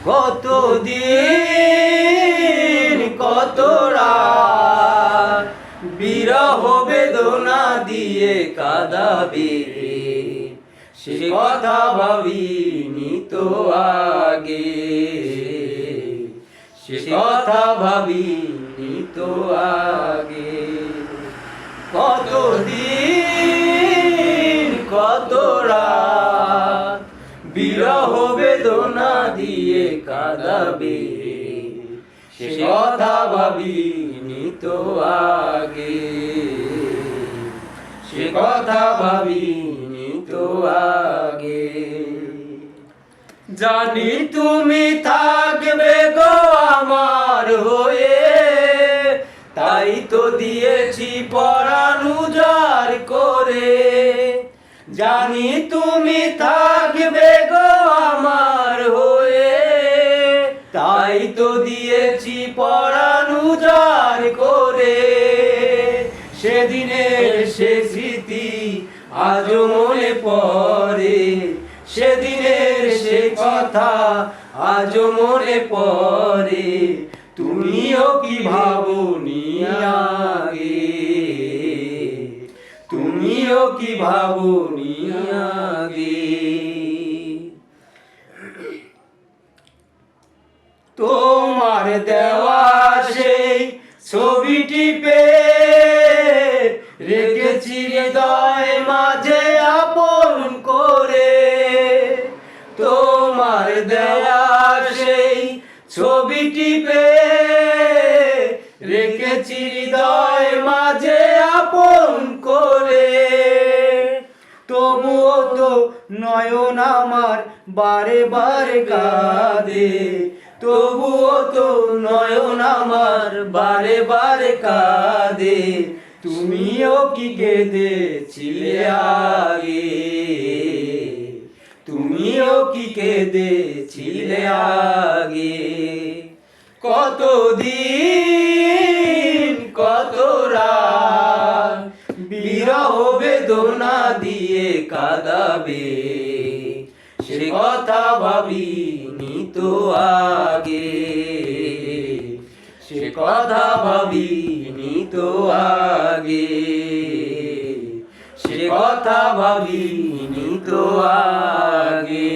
কতদিন কত রাত বিরহ বেদনা দিয়ে কাঁদাবে, সে কথা ভাবিনি তো আগে, সে কথা ভাবিনি তো আগে। কতদিন কত রাত বিরহ বেদনা দিয়ে কাঁদাবে, সে কথা ভাবিনি তো আগে, সে কথা ভাবিনি তো আগে। জানি তুমি থাকবে গো আমার হয়ে, তাই তো দিয়েছি পরাণ উজাড় করে। জানি তুমি থাকবে গো আমার হয়ে, তাই তো দিয়েছি পরাণ উজাড় করে। সেদিনের সে স্মৃতি আজও মনে পড়ে, সেদিনের সে কথা আজও মনে পড়ে। তুমিও কি ভাবনি আগে, তুমিও কি ভাবনি আগে। তোমার দেওয়া সেই ছবিটি পেয়ে রেখেছি হৃদয় মাঝে আপন করে। তোমার দেওয়া সেই ছবিটি পেয়ে রেখেছি হৃদয় মাঝে আপন করে। তবুও তো নয়ন আমার বারে বারে কাঁদে, তবুও তো নয়ন আমার বারে বারে কাঁদে। তুমিও কি কেঁদেছিলে আগে, তুমিও কি কেঁদেছিলে আগে। কতদিন কত রাত বিরহ বেদনা দিয়ে কাঁদাবে, সে কথা ভাবিনি তো আগে, সে কথা ভাবিনি তো আগে, সে কথা ভাবিনি তো আগে।